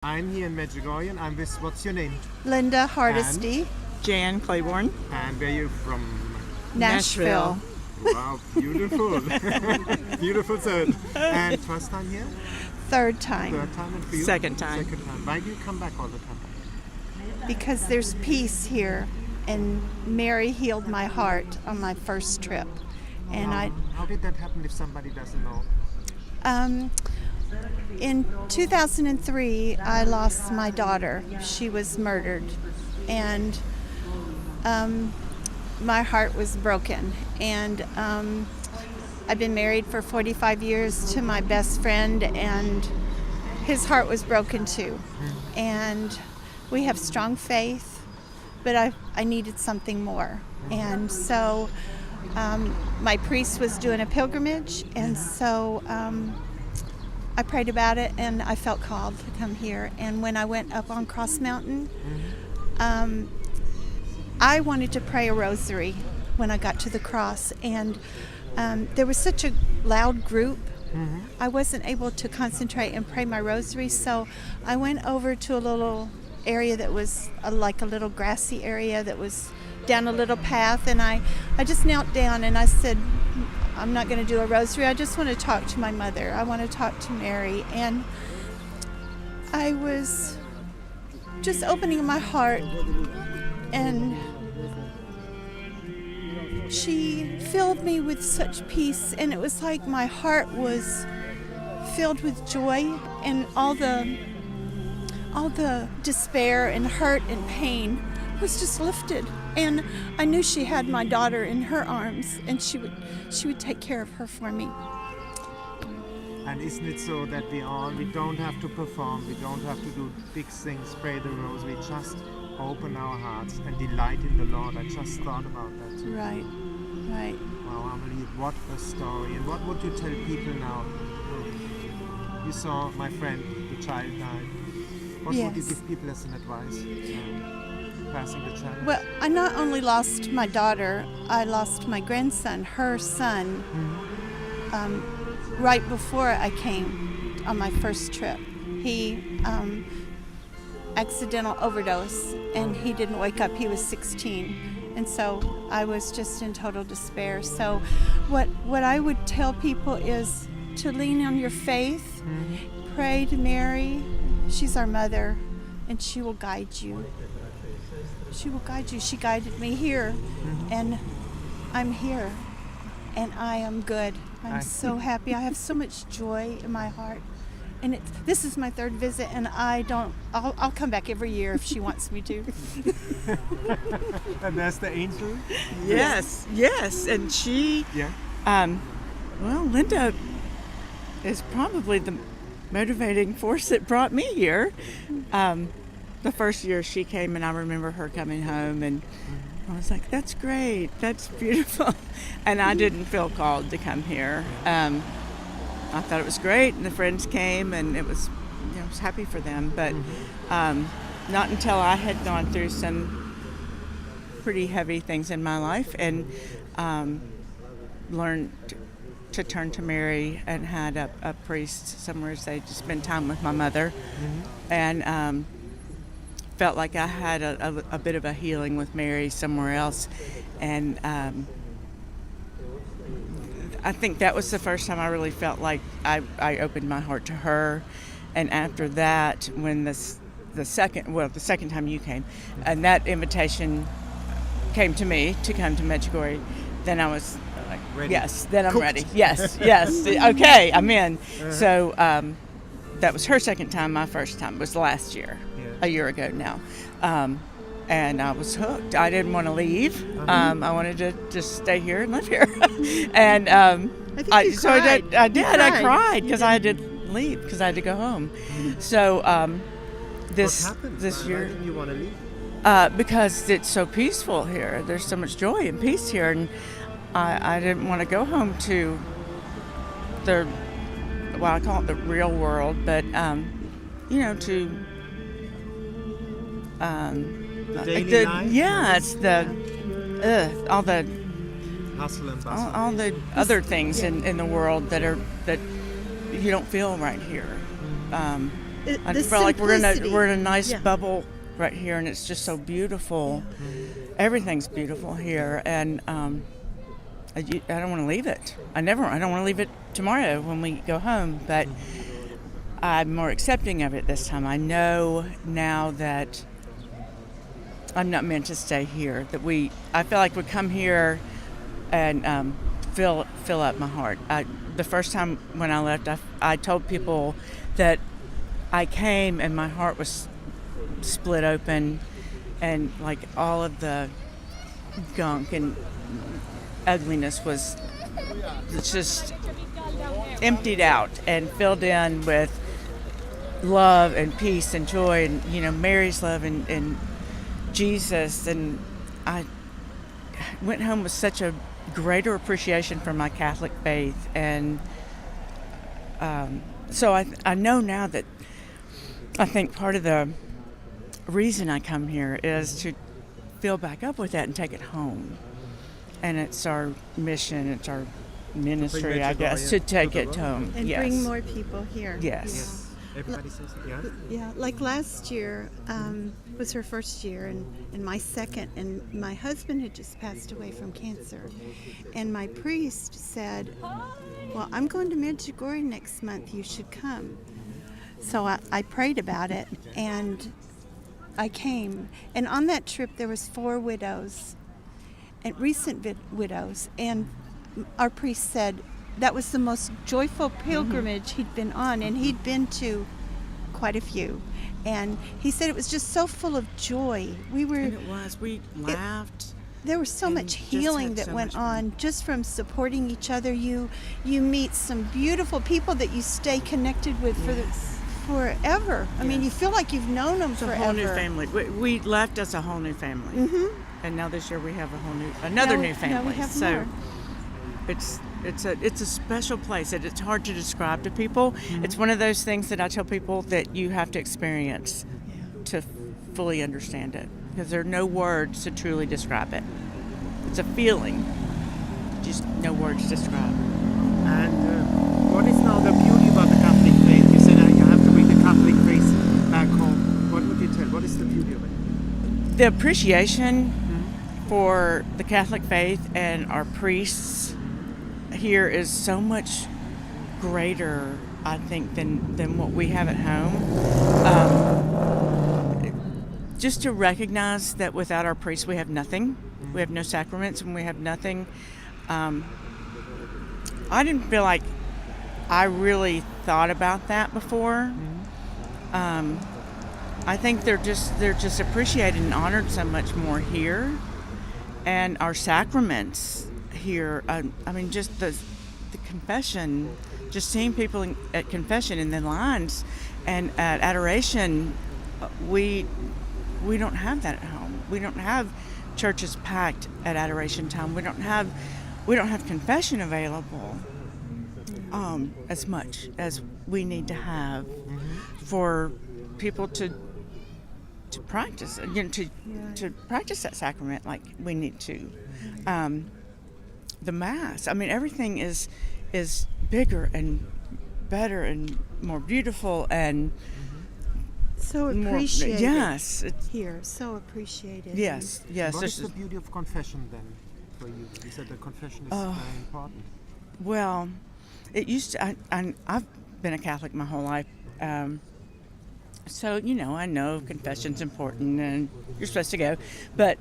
I'm here in Medjugorje and I'm with, what's your name? Linda Hardesty. Jan Claiborne. And where are you from? Nashville. Wow, beautiful. Beautiful zone. And first time here? Third time. Third time and for you? Second time. Second time. Why do you come back all the time? Because there's peace here, and Mary healed my heart on my first trip. And How did that happen if somebody doesn't know? In 2003, I lost my daughter. She was murdered, and my heart was broken. And I've been married for 45 years to my best friend, and his heart was broken too. And we have strong faith, but I needed something more. And so my priest was doing a pilgrimage, and so I prayed about it, and I felt called to come here. And when I went up on Cross Mountain, I wanted to pray a rosary when I got to the cross, and there was such a loud group. I wasn't able to concentrate and pray my rosary, so I went over to a little area that was like a little grassy area that was down a little path, and I just knelt down and I said, I'm not going to do a rosary. I just want to talk to my mother. I want to talk to Mary. And I was just opening my heart, and she filled me with such peace, and it was like my heart was filled with joy, and all the despair and hurt and pain was just lifted. And I knew she had my daughter in her arms, and she would take care of her for me. And isn't it so that we don't have to perform, we don't have to do big things, pray the rosary, just open our hearts and delight in the Lord. I just thought about that too. Right. Wow, Amelie, what a story. And what would you tell people now? You saw my friend, the child died. What would you give people as an advice? Passing the child? Well, I not only lost my daughter, I lost my grandson, her son, right before I came on my first trip. He accidental overdose, and he didn't wake up. He was 16, and so I was just in total despair. So what I would tell people is to lean on your faith, pray to Mary. She's our mother, and she will guide you. She will guide you. She guided me here, and I'm here, and I am good. I'm so happy. I have so much joy in my heart, and this is my third visit, and I'll come back every year if she wants me to. And that's the angel? Yes, and she, Linda is probably the motivating force that brought me here. The first year she came, and I remember her coming home, and I was like, that's great, that's beautiful. And I didn't feel called to come here. I thought it was great, and the friends came, and it was, I was happy for them. But not until I had gone through some pretty heavy things in my life and learned to turn to Mary, and had a priest somewhere say to spend time with my mother, and felt like I had a bit of a healing with Mary somewhere else. And I think that was the first time I really felt like I opened my heart to her. And after that, when the second time you came, and that invitation came to me to come to Medjugorje, then I was like, ready. Yes, then I'm ready. Yes, okay, I'm in. So that was her second time. My first time was last year, a year ago now. And I was hooked. I didn't want to leave. I wanted to just stay here and live here. And I did. I cried because I had to leave, because I had to go home. So this year, why didn't you want to leave? because it's so peaceful here. There's so much joy and peace here, and I didn't want to go home to I call it the real world, but to the daily life? Yeah, it's all the hustle and bustle. all the other things in the world that you don't feel right here. I the feel like we're in simplicity. a nice Yeah. bubble right here, and it's just so beautiful. Everything's beautiful here, and I don't want to leave it. I don't want to leave it tomorrow when we go home, but I'm more accepting of it this time. I know now that I'm not meant to stay here. I feel like we come here and fill up my heart. The first time when I left, I told people that I came and my heart was split open, and like all of the gunk and ugliness was just emptied out and filled in with love and peace and joy, and Mary's love and Jesus. And I went home with such a greater appreciation for my Catholic faith, and so I know now that I think part of the reason I come here is to fill back up with that and take it home. And it's our mission, it's our ministry, I guess, to take it home. And yes. bring more people here. Yes. Everybody says yeah. Yeah, like last year was her first year, and my second, and my husband had just passed away from cancer. And my priest said, well, I'm going to Medjugorje next month, you should come. So I prayed about it, and I came. And on that trip there was 4 widows, and recent widows, and our priest said that was the most joyful pilgrimage he'd been on, and he'd been to quite a few. And he said it was just so full of joy. And it was. We laughed. There was so and much just healing had that so went much fun. on just from supporting each other. You meet some beautiful people that you stay connected with forever. I mean, you feel like you've known them It's a forever. whole new family. We left as a whole new family. Mm-hmm. And now this year we have another new family. Now we have so more. it's a special place. It's hard to describe to people. Mm-hmm. It's one of those things that I tell people that you have to experience to fully understand it, because there are no words to truly describe it. It's a feeling, just no words to describe. And what is now the beauty about the Catholic faith? You said you have to bring the Catholic faith back home. What would you tell? What is the beauty of it? The appreciation for the Catholic faith and our priests here is so much greater, I think, than what we have at home. Just to recognize that without our priests we have nothing. We have no sacraments and we have nothing. I didn't feel like I really thought about that before. I think they're just appreciated and honored so much more here, and our sacraments here. I mean, just the confession, just seeing people at confession in the lines and at adoration. We don't have that at home. We don't have churches packed at adoration time. We don't have confession available as much as we need to have for people to practice, to practice that sacrament like we need to. The Mass, I mean, everything is bigger and better and more beautiful and So appreciated. Yes. Here, so appreciated. Yes. What is the beauty of confession then for you? You said that confession is very important. Well, it used to. I've been a Catholic my whole life, so I know confession's important and you're supposed to go, but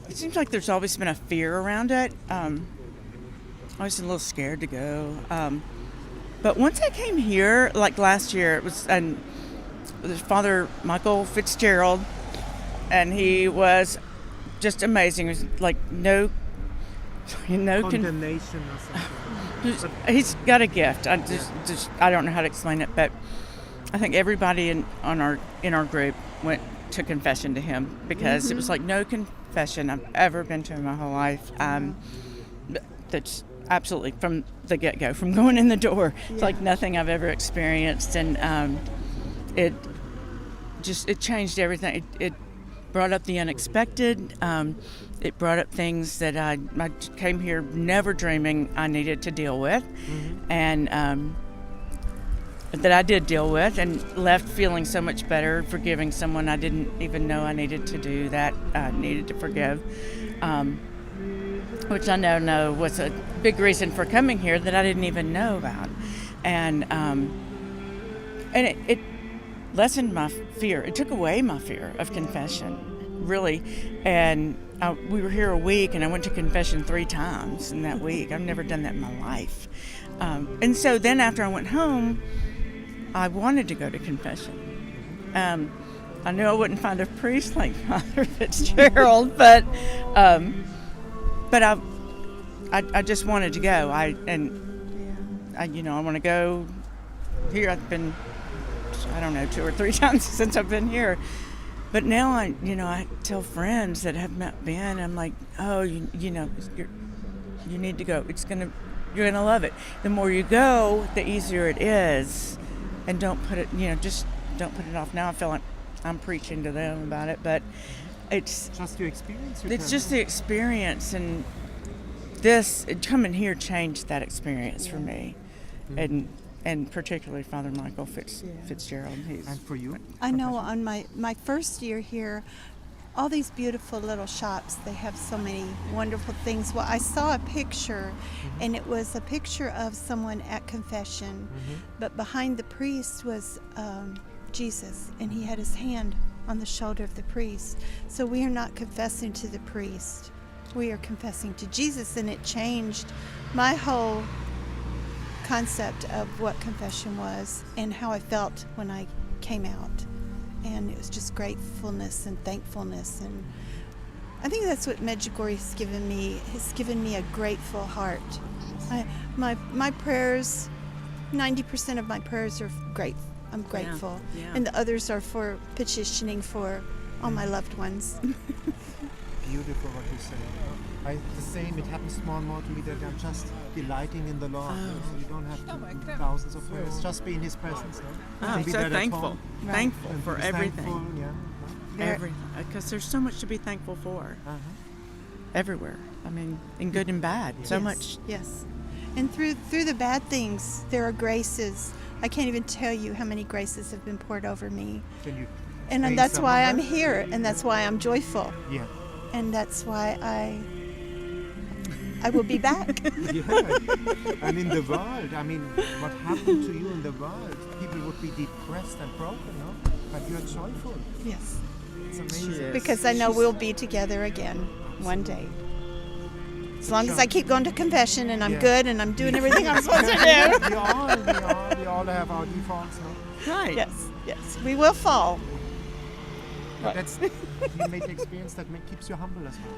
it seems like there's always been a fear around it. I was a little scared to go, but once I came here, like last year, it was Father Michael Fitzgerald, and he was just amazing. It was like no Condemnation or something. He's got a gift. I don't know how to explain it, but I think everybody in our group went to confession to him, because it was like no confession I've ever been to in my whole life. That's absolutely from the get-go, from going in the door. It's like nothing I've ever experienced, and it changed everything. It brought up the unexpected. It brought up things that I came here never dreaming I needed to deal with, and that I did deal with, and left feeling so much better, forgiving someone I didn't even know I needed to do that, needed to forgive, which I now know was a big reason for coming here that I didn't even know about. And it lessened my fear. It took away my fear of confession, really. And we were here a week, and I went to confession 3 times in that week. I've never done that in my life. And so then after I went home, I wanted to go to confession. I knew I wouldn't find a priest like Father Fitzgerald, but I just wanted to go. I want to go here. I've been, I don't know, 2 or 3 times since I've been here. But now I tell friends that have not been, I'm like, oh, you need to go. You're gonna love it. The more you go, the easier it is. And don't put it, just don't put it off. Now I feel like I'm preaching to them about it, but it's just your experience. It's just the experience, and coming here changed that experience for me, and particularly Father Michael Fitzgerald. And for you? I know on my first year here, all these beautiful little shops, they have so many wonderful things. Well, I saw a picture, and it was a picture of someone at confession, but behind the priest was Jesus, and he had his hand on the shoulder of the priest. So we are not confessing to the priest, we are confessing to Jesus, and it changed my whole concept of what confession was and how I felt when I came out. And it was just gratefulness and thankfulness, and I think that's what Medjugorje has given me. Has given me a grateful heart. My prayers, 90% of my prayers are I'm grateful, and the others are for petitioning for all my loved ones. Beautiful what you say. The same, it happens more and more to me that I'm just delighting in the Lord. So you don't have to do thousands of prayers, just be in His presence. I'm so thankful. Right. Thankful for everything. Thankful, Everything. Because there's so much to be thankful for. Everywhere. I mean, in good and bad. So much. Yes. And through the bad things, there are graces. I can't even tell you how many graces have been poured over me. And that's why I'm here, and that's why I'm joyful. Yeah. And that's why I will be back. And in the world, I mean, what happened to you in the world? People would be depressed and broken, no? But you're joyful. Yes. It's amazing. Because I know we'll be together again one day. As long as I keep going to confession and I'm good and I'm doing everything I'm supposed to do. We all have our defaults, no? Right. Yes. We will fall. But you make the experience that keeps you humble as well.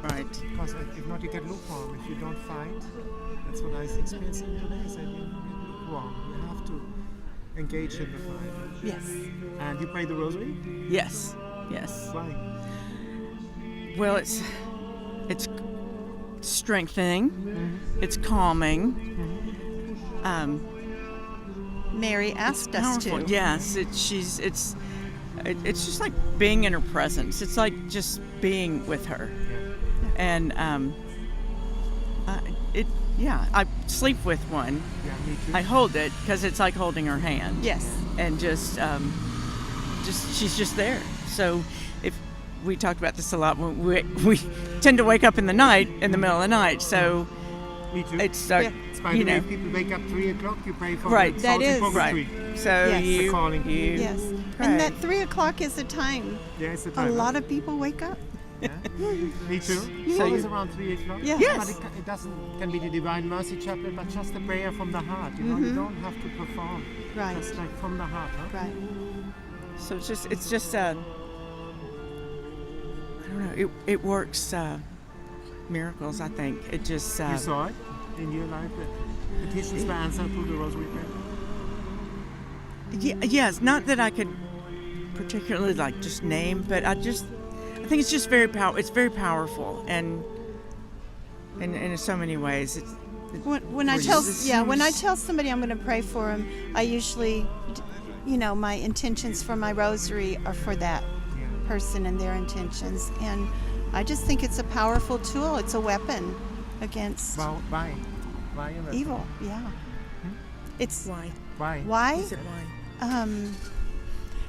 Right. Because if not, you get lukewarm. If you don't fight, that's what I was experiencing today. I said, you get lukewarm. You have to engage in the fight. Yes. And you pray the rosary? Yes. Why? Well, it's strengthening. It's calming. Mary asked us to. Yes, it's just like being in her presence. It's like just being with her. And I sleep with one. Yeah, me too. I hold it because it's like holding her hand. Yes. And just she's just there. So if we talked about this a lot, we tend to wake up in the night, in the middle of the night. So me too. it's It's by the way, if people wake up 3 o'clock, you pray for right. the That is purgatory. Right. So Yes. you, The calling. Yes. pray. And that 3 o'clock is the time Yeah, it's the a time. lot of people wake up. Yeah. Me too. So Always you- around 3 o'clock. Yeah. Yes. But it can be the Divine Mercy Chapel, but just a prayer from the heart. You know, you don't have to perform. Right. Just like from the heart. Huh? Right. So it's just I don't know. It works miracles. I think it just. You saw it in your life. The petitions were answered through the Rosary prayer. Yes, not that I could particularly like just name, but I think it's just very It's very powerful, and in so many ways. When I tell somebody I'm going to pray for them, I usually, my intentions for my rosary are for that person and their intentions, and I just think it's a powerful tool. It's a weapon against Why? Why a weapon? evil. Yeah. It's Why? Why? Why? Is it why?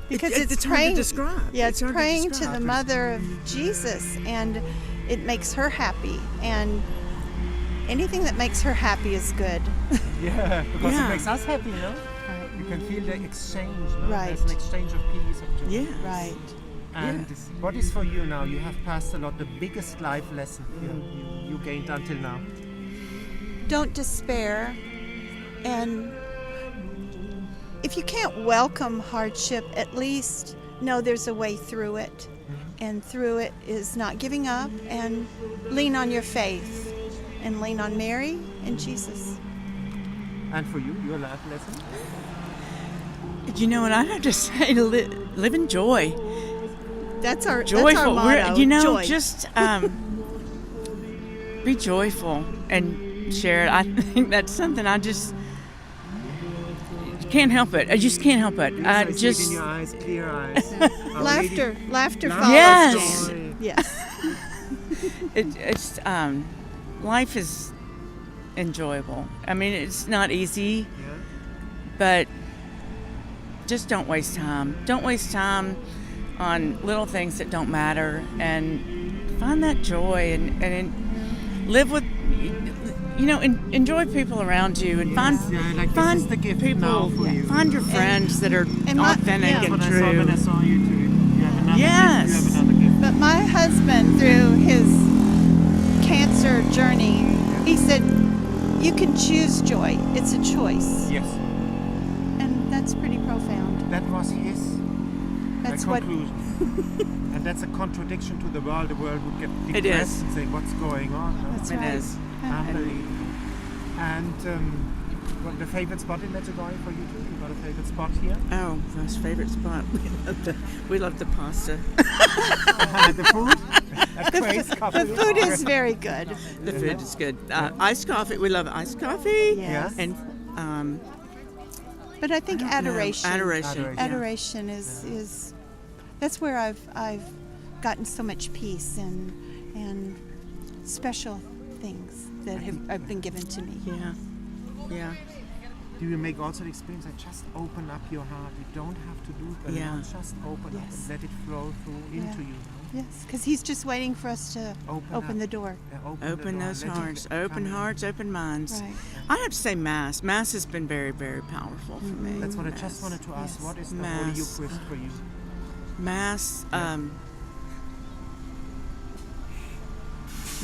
Because It's it's hard to praying. describe. Yeah, It's it's hard to praying to describe. the mother of Jesus, and it makes her happy. And anything that makes her happy is good. Yeah, because Yeah. it makes us happy, no? Right. You can feel the exchange, no? Right. There's an exchange of peace, of joy. Yeah. Right. And Yes. what is for you now? You have passed a lot, the biggest life lesson you gained until now. Don't despair, and if you can't welcome hardship, at least know there's a way through it. And through it is not giving up, and lean on your faith, and lean on Mary and Jesus. And for you, your life lesson? You know what I have to say? Live in joy. That's our Joyful. motto. Joy. Just be joyful and share it. I think that's something I just can't help it. I just can't help it. Yes, I I see it just in your eyes, clear eyes. Our laughter Lady- follows Yes. joy. Yes. it's life is enjoyable. I mean, it's not easy, Yeah. but just don't waste time. Don't waste time on little things that don't matter, and find that joy and live with, enjoy people around you, and find Yeah, like find this is the gift people, now for you. find your friends that are and my- authentic yeah. That's and what I saw when I true. saw you too. You have another Yes. gift. You have another gift. But my husband, through his cancer journey, he said, you can choose joy. It's a choice. Yes. And that's pretty profound. That was his That's what. conclusion. And that's a contradiction to the world. The world would get It depressed is. and say, what's going on? No? That's It right. is. Unbelievable. And what the favorite spot in Medjugorje for you too? You got a favorite spot here? Oh, most favorite spot. We love the pasta. The food? A craze coffee? The food is very good. The food is good. Iced coffee. We love iced coffee. Yes. And But I think adoration. adoration. Adoration is that's where I've gotten so much peace and special things that have been given to me. Yeah. Yeah. Do you make also the experience that just open up your heart? You don't have to do it alone. Yeah. Just open up Yes. and let it flow through into you. No? Yes, because he's just waiting for us to open up. the door. Yeah, Open the door, those let it hearts. come Open in. hearts. Open minds. Right. I have to say Mass. Mass has been very, very powerful for me. That's what I just wanted to ask. Yes. What is the Mass. Holy Eucharist for you? Mass.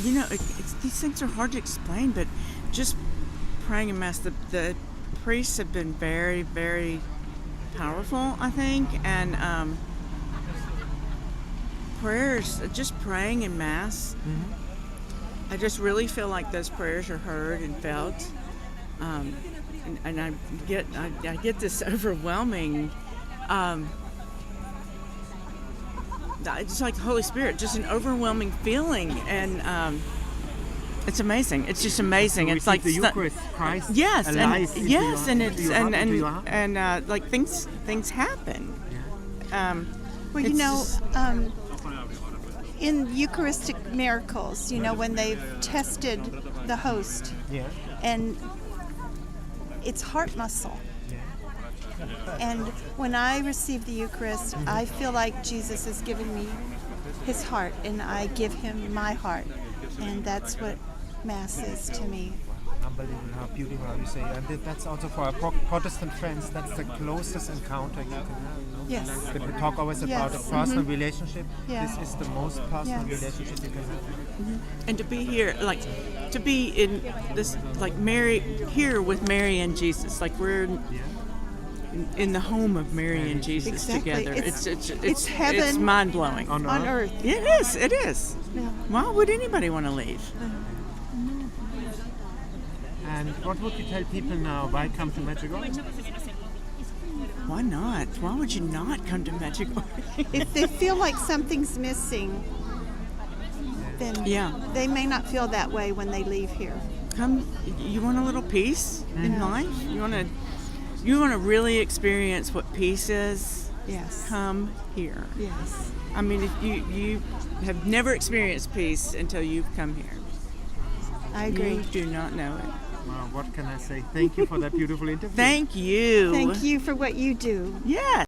These things are hard to explain, but just praying in Mass, the priests have been very, very powerful, I think, and prayers, just praying in Mass, I just really feel like those prayers are heard and felt, and I get this overwhelming. It's like the Holy Spirit, just an overwhelming feeling, and it's amazing. It's just amazing. You It's like receive the Eucharist, Christ yes, alive and into yes, your, and into it's your heart, into your heart. and like things happen. Well, It's just- in Eucharistic miracles, when they've tested the host, Yeah. and it's heart muscle. Yeah. And when I receive the Eucharist, I feel like Jesus is giving me his heart, and I give him my heart. And that's what Mass is to me. Unbelievable how beautiful how you say. And that's also for our Protestant friends, that's the closest encounter you can have. No? Yes. We talk always about a Yes. personal relationship. Yeah. This is the most personal Yes. relationship you can have. and to be here, like to be in this, like Mary here with Mary and Jesus, like we're in the home of Mary and Jesus Exactly. together. It's It's heaven It's mind blowing. on earth. It is. It is. Yeah. Why would anybody want to leave? And what would you tell people now? Why come to Medjugorje? Why not? Why would you not come to Medjugorje? If they feel like something's missing, then Yeah. they may not feel that way when they leave here. Come. You want a little peace in life? You want to really experience what peace is? Yes. Come here. Yes. I mean, if you have never experienced peace until you've come here. I agree. You do not know it. Well, what can I say? Thank you for that beautiful interview. Thank you. Thank you for what you do. Yes.